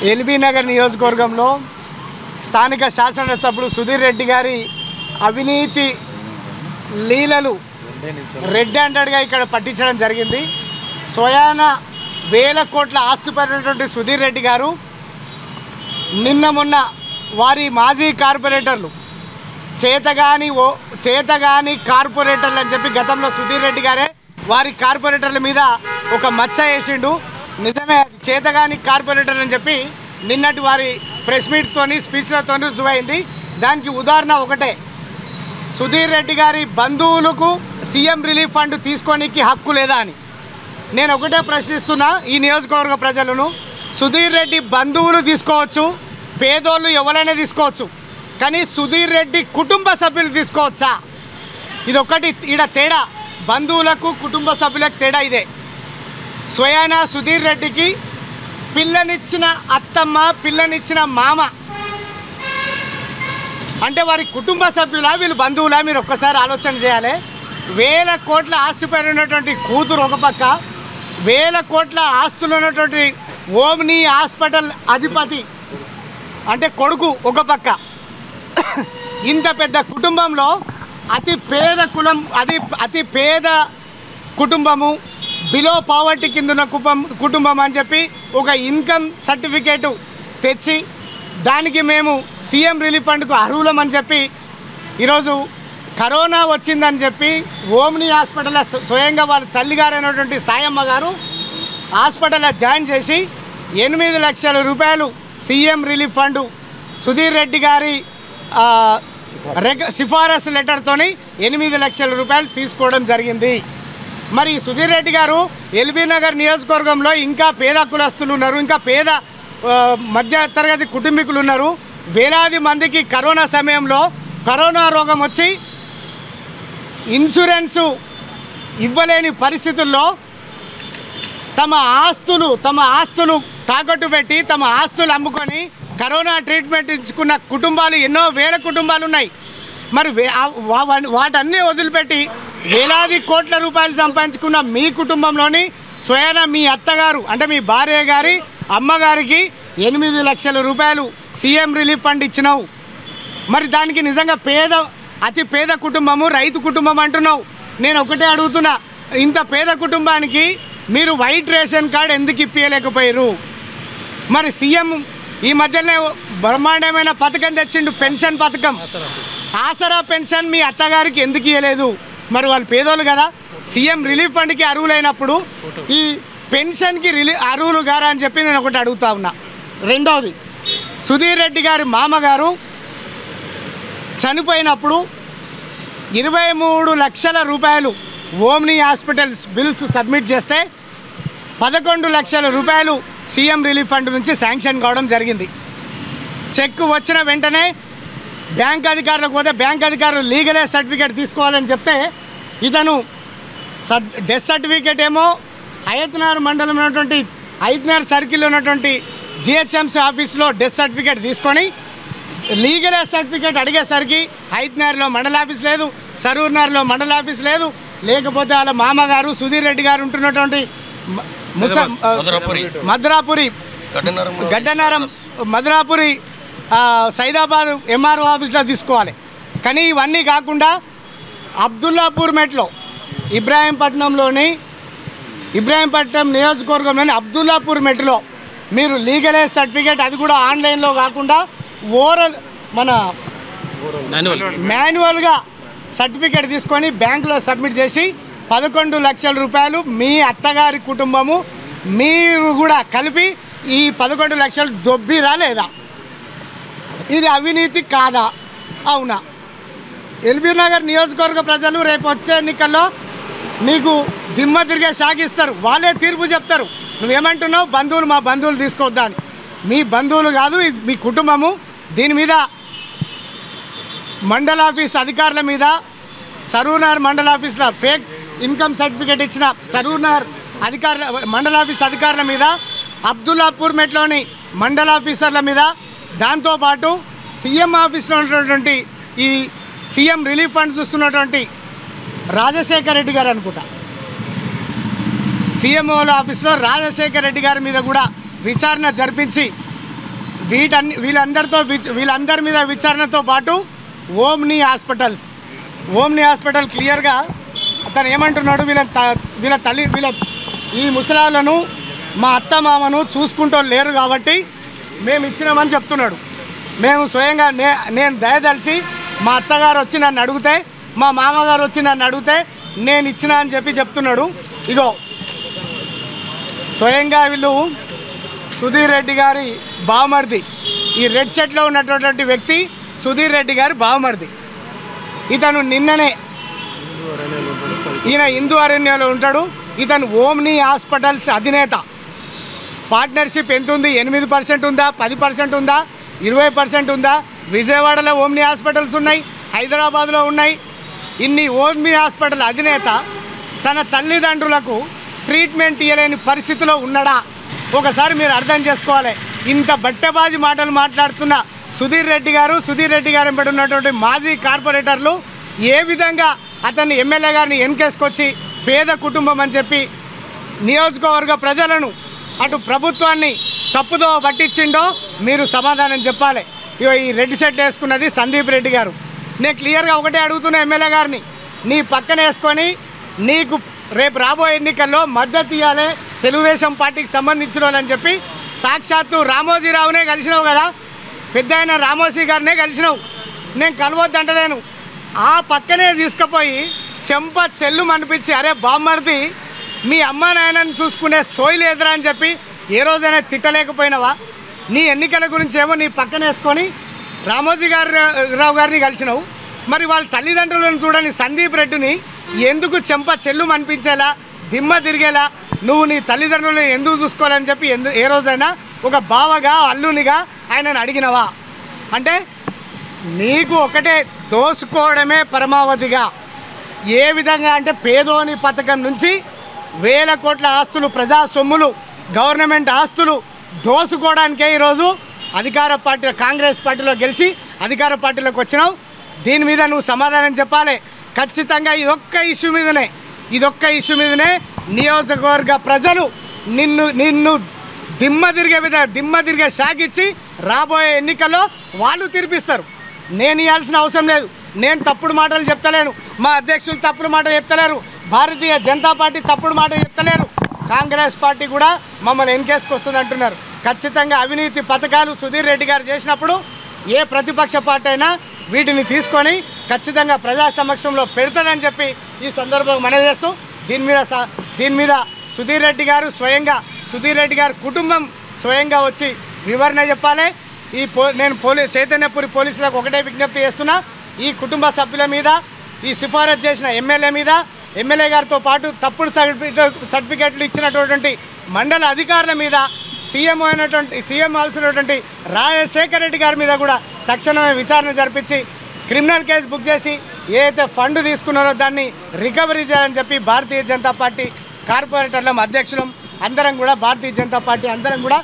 LB Nagar నియోజకవర్గంలో స్థానిక శాసనసభ్యుడు సుధీర్ రెడ్డి గారి అవినీతి లీలలు రెడ్ హ్యాండెడ్గా ఇక్కడ పట్టించడం జరిగింది. స్వయాన వేల కోట్ల ఆస్తిపడినటువంటి సుధీర్ రెడ్డి గారు నిన్న మొన్న వారి మాజీ కార్పొరేటర్లు చేతగాని కార్పొరేటర్లు అని చెప్పి గతంలో సుధీర్ రెడ్డి గారే వారి కార్పొరేటర్ల మీద ఒక మచ్చ వేసిండు. నిజమే, చేతగాని కార్పొరేటర్లు అని చెప్పి నిన్నటి వారి ప్రెస్ మీట్తోని స్పీచ్లతో రుజువైంది. దానికి ఉదాహరణ ఒకటే, సుధీర్ రెడ్డి గారి బంధువులకు సీఎం రిలీఫ్ ఫండ్ తీసుకోనికి హక్కు లేదా అని నేను ఒకటే ప్రశ్నిస్తున్నా ఈ నియోజకవర్గ ప్రజలను. సుధీర్ రెడ్డి బంధువులు తీసుకోవచ్చు, పేదోళ్ళు ఎవరైనా తీసుకోవచ్చు, కానీ సుధీర్ రెడ్డి కుటుంబ సభ్యులు తీసుకోవచ్చా? ఇది ఒకటి ఈడ తేడా, బంధువులకు కుటుంబ సభ్యులకు తేడా ఇదే. స్వయాన సుధీర్ రెడ్డికి పిల్లనిచ్చిన అత్తమ్మ, పిల్లనిచ్చిన మామ అంటే వారి కుటుంబ సభ్యులా వీళ్ళు బంధువులా? మీరు ఒక్కసారి ఆలోచన చేయాలి. వేల కోట్ల ఆస్తిపై ఉన్నటువంటి కూతురు ఒక పక్క, వేల కోట్ల ఆస్తులు ఉన్నటువంటి ఓమ్ని హాస్పిటల్ అధిపతి అంటే కొడుకు ఒక పక్క. ఇంత పెద్ద కుటుంబంలో అతి పేద కుటుంబము, బిలో పావర్టీ కింద ఉన్న కుటుంబం అని చెప్పి ఒక ఇన్కమ్ సర్టిఫికేటు తెచ్చి దానికి మేము సీఎం రిలీఫ్ ఫండ్కు అర్హులమని చెప్పి ఈరోజు కరోనా వచ్చిందని చెప్పి ఓమ్ని హాస్పిటల్లో స్వయంగా వాళ్ళ తల్లిగారైనటువంటి సాయమ్మ గారు హాస్పిటల్లో జాయిన్ చేసి 8 లక్షల రూపాయలు CM relief fund Sudheer Reddy గారి సిఫారసు లెటర్తోని 8 లక్షల రూపాయలు తీసుకోవడం జరిగింది. మరి సుధీర్ రెడ్డి గారు ఎల్బీ నగర్ నియోజకవర్గంలో ఇంకా పేద కులస్తులు ఉన్నారు, ఇంకా పేద మధ్య తరగతి కుటుంబీకులు ఉన్నారు. వేలాది మందికి కరోనా సమయంలో కరోనా రోగం వచ్చి ఇన్సూరెన్సు ఇవ్వలేని పరిస్థితుల్లో తమ ఆస్తులు తాకట్టు పెట్టి తమ ఆస్తులు అమ్ముకొని కరోనా ట్రీట్మెంట్ ఇచ్చుకున్న కుటుంబాలు ఎన్నో వేల కుటుంబాలు ఉన్నాయి. మరి వాటన్నీ వదిలిపెట్టి వేలాది కోట్ల రూపాయలు సంపాదించుకున్న మీ కుటుంబంలోని స్వయాన మీ అత్తగారు అంటే మీ భార్య గారి అమ్మగారికి 8 లక్షల రూపాయలు సీఎం రిలీఫ్ ఫండ్ ఇచ్చినావు. మరి దానికి నిజంగా అతి పేద కుటుంబము, రైతు కుటుంబం అంటున్నావు. నేను ఒకటే అడుగుతున్నా, ఇంత పేద కుటుంబానికి మీరు వైట్ రేషన్ కార్డు ఎందుకు ఇప్పించలేకపోయారు? మరి సీఎం ఈ మధ్యనే బ్రహ్మాండమైన పథకం తెచ్చిండు, పెన్షన్ పథకం, ఆసరా పెన్షన్ మీ అత్తగారికి ఎందుకు ఇవ్వలేదు? మరి వాళ్ళు పేదోళ్ళు కదా, సీఎం రిలీఫ్ ఫండ్కి అర్హులైనప్పుడు ఈ పెన్షన్కి అర్హులు గారా అని చెప్పి నేను ఒకటి అడుగుతా ఉన్నా. రెండవది, సుధీర్ రెడ్డి గారి మామగారు చనిపోయినప్పుడు 23 లక్షల రూపాయలు ఓమ్ని హాస్పిటల్స్ బిల్స్ సబ్మిట్ చేస్తే 11 లక్షల రూపాయలు సీఎం రిలీఫ్ ఫండ్ నుంచి శాంక్షన్ కావడం జరిగింది. చెక్ వచ్చిన వెంటనే బ్యాంక్ అధికారులకు పోతే బ్యాంక్ అధికారులు లీగల్ సర్టిఫికేట్ తీసుకోవాలని చెప్తే ఇతను డెత్ సర్టిఫికేట్ ఏమో హయత్నార్ మండలం ఉన్నటువంటి హయత్నార్ సర్కిల్లో ఉన్నటువంటి జిహెచ్ఎంసీ ఆఫీస్లో డెత్ సర్టిఫికేట్ తీసుకొని లీగల్ సర్టిఫికేట్ అడిగేసరికి హయత్నార్లో మండల ఆఫీస్ లేదు, సరూర్నార్లో మండల ఆఫీస్ లేదు, లేకపోతే వాళ్ళ మామగారు సుధీర్ రెడ్డి గారు ఉంటున్నటువంటి గడ్డనారం మధురాపురి సైదాబాద్ ఎంఆర్ఓ ఆఫీస్లో తీసుకోవాలి. కానీ ఇవన్నీ కాకుండా అబ్దుల్లాపూర్ మెట్లో ఇబ్రాహీంపట్నం నియోజకవర్గంలోని అబ్దుల్లాపూర్ మెట్లో మీరు లీగల్ సర్టిఫికేట్, అది కూడా ఆన్లైన్లో కాకుండా మన మాన్యువల్గా సర్టిఫికేట్ తీసుకొని బ్యాంకులో సబ్మిట్ చేసి 11 లక్షల రూపాయలు మీ అత్తగారి కుటుంబము మీరు కూడా కలిపి ఈ 11 లక్షలు దొబ్బిరా లేదా? ఇది అవినీతి కాదా? అవునా? ఎల్బీ నగర్ నియోజకవర్గ ప్రజలు రేపు వచ్చే ఎన్నికల్లో నీకు దిమ్మ తిరిగే షాకిస్తారు, వాళ్ళే తీర్పు చెప్తారు. నువ్వేమంటున్నావు? బంధువులు, మా బంధువులు తీసుకోవద్దా అని. మీ బంధువులు కాదు, మీ కుటుంబము. దీని మీద మండల ఆఫీస్ అధికారుల మీద, సరూర్నగర్ మండల ఆఫీస్లో ఫేక్ ఇన్కమ్ సర్టిఫికేట్ ఇచ్చిన సరూర్నగర్ మండల ఆఫీస్ అధికారుల మీద, అబ్దుల్లాపూర్ మెట్లోని మండల ఆఫీసర్ల మీద, దాంతోపాటు సీఎం ఆఫీస్లో ఉన్నటువంటి ఈ సీఎం రిలీఫ్ ఫండ్ చూస్తున్నటువంటి రాజశేఖర్ రెడ్డి గారు అనుకుంటా, సీఎంఓల ఆఫీస్లో రాజశేఖర్ రెడ్డి గారి మీద కూడా విచారణ జరిపించి వీళ్ళందరి మీద విచారణతో పాటు ఓమ్ని హాస్పిటల్ క్లియర్గా అతను ఏమంటున్నాడు, వీళ్ళ ఈ ముసలాళ్ళను మా అత్త మామను చూసుకుంటూ లేరు కాబట్టి మేము ఇచ్చినామని చెప్తున్నాడు. మేము స్వయంగా నేను దయదలిచి మా అత్తగారు వచ్చి నన్ను అడిగితే, మా మామగారు వచ్చి నన్ను అడిగితే నేను ఇచ్చిన అని చెప్తున్నాడు. ఇగో స్వయంగా వీళ్ళు సుధీర్ రెడ్డి గారి బావమరిది, ఈ రెడ్ షర్ట్లో ఉన్నటువంటి వ్యక్తి సుధీర్ రెడ్డి గారి బావమరిది. ఇతను నిన్ననే ఈయన హిందూ అరణ్యంలో ఉంటాడు. ఇతను ఓమ్ని హాస్పిటల్స్ అధినేత. పార్ట్నర్షిప్ ఎంత ఉంది? 8% ఉందా, 10% ఉందా, 20% ఉందా? విజయవాడలో ఓమ్ని హాస్పిటల్స్ ఉన్నాయి, హైదరాబాద్లో ఉన్నాయి. ఇన్ని ఓమ్ని హాస్పిటల్ అధినేత తన తల్లిదండ్రులకు ట్రీట్మెంట్ ఇవ్వలేని పరిస్థితిలో ఉన్నాడా? ఒకసారి మీరు అర్థం చేసుకోవాలి. ఇంత బట్టెబాజీ మాటలు మాట్లాడుతున్న సుధీర్ రెడ్డి గారు ఎంబడి ఉన్నటువంటి మాజీ కార్పొరేటర్లు ఏ విధంగా అతన్ని ఎమ్మెల్యే గారిని ఎన్కేసుకొచ్చి పేద కుటుంబం అని చెప్పి నియోజకవర్గ ప్రజలను అటు ప్రభుత్వాన్ని తప్పుదో పట్టించిండో మీరు సమాధానం చెప్పాలి. ఈ రెడ్ షర్ట్ వేసుకున్నది సందీప్ రెడ్డి గారు. నేను క్లియర్గా ఒకటే అడుగుతున్నా ఎమ్మెల్యే గారిని, నీ పక్కన వేసుకొని నీకు రేపు రాబోయే ఎన్నికల్లో మద్దతు ఇవ్వాలి తెలుగుదేశం పార్టీకి సంబంధించిన వాళ్ళని చెప్పి సాక్షాత్తు రామోజీరావునే కలిసినావు కదా, పెద్ద ఆయన రామోజీ గారినే కలిసినావు. నేను కలవద్దంటలేను. ఆ పక్కనే తీసుకుపోయి చెంప చెల్లు అనిపించి, అరే బామ్మర్ది మీ అమ్మ నాయనని చూసుకునే సోయి లేదురా అని చెప్పి ఏ రోజైనా తిట్టలేకపోయినావా? నీ ఎన్నికల గురించి ఏమో నీ పక్కన వేసుకొని రావు గారిని కలిసినావు. మరి వాళ్ళ తల్లిదండ్రులను చూడని సందీప్ రెడ్డిని ఎందుకు చెంప చెల్లు అనిపించేలా, దిమ్మ తిరిగేలా నువ్వు నీ తల్లిదండ్రులను ఎందుకు చూసుకోవాలని చెప్పి ఏ రోజైనా ఒక బావగా అల్లునిగా ఆయనను అడిగినవా? అంటే నీకు ఒకటే దోసుకోవడమే పరమావధిగా. ఏ విధంగా అంటే పేదోని పథకం నుంచి వేల కోట్ల ఆస్తులు, ప్రజా సొమ్ములు, గవర్నమెంట్ ఆస్తులు దోసుకోవడానికే ఈరోజు అధికార పార్టీ కాంగ్రెస్ పార్టీలో గెలిచి అధికార పార్టీలోకి వచ్చినావు. దీని మీద నువ్వు సమాధానం చెప్పాలి. ఖచ్చితంగా ఇదొక్క ఇష్యూ మీదనే నియోజకవర్గ ప్రజలు నిన్ను దిమ్మ తిరిగే షాకిచ్చి రాబోయే ఎన్నికల్లో వాళ్ళు తీర్పిస్తారు. నేను ఇవ్వాల్సిన అవసరం లేదు. నేను తప్పుడు మాటలు చెప్తలేను, మా అధ్యక్షులు తప్పుడు మాటలు చెప్తలేరు, భారతీయ జనతా పార్టీ తప్పుడు మాటలు చెప్తలేరు, కాంగ్రెస్ పార్టీ కూడా మమ్మల్ని ఎన్కేసుకొస్తుంది అంటున్నారు. ఖచ్చితంగా అవినీతి పథకాలు సుధీర్ రెడ్డి గారు చేసినప్పుడు ఏ ప్రతిపక్ష పార్టీ అయినా వీటిని తీసుకొని ఖచ్చితంగా ప్రజా సమక్షంలో పెడతానని చెప్పి ఈ సందర్భంగా మనవి చేస్తూ దీని మీద సుధీర్ రెడ్డి గారు కుటుంబం స్వయంగా వచ్చి వివరణ చెప్పాలి. నేను చైతన్యపురి పోలీసులకు ఒకటే విజ్ఞప్తి చేస్తున్నా, ఈ కుటుంబ సభ్యుల మీద, ఈ సిఫారసు చేసిన ఎమ్మెల్యే గారితో పాటు తప్పుడు సర్టిఫికేట్లు ఇచ్చినటువంటి మండల అధికారుల మీద, సీఎం అవసరమైనటువంటి రాజశేఖర రెడ్డి గారి మీద కూడా తక్షణమే విచారణ జరిపించి క్రిమినల్ కేసు బుక్ చేసి ఏదైతే ఫండ్ తీసుకున్నారో దాన్ని రికవరీ చేయాలని చెప్పి భారతీయ జనతా పార్టీ కార్పొరేటర్లం, అధ్యక్షులం అందరం కూడా, భారతీయ జనతా పార్టీ అందరం కూడా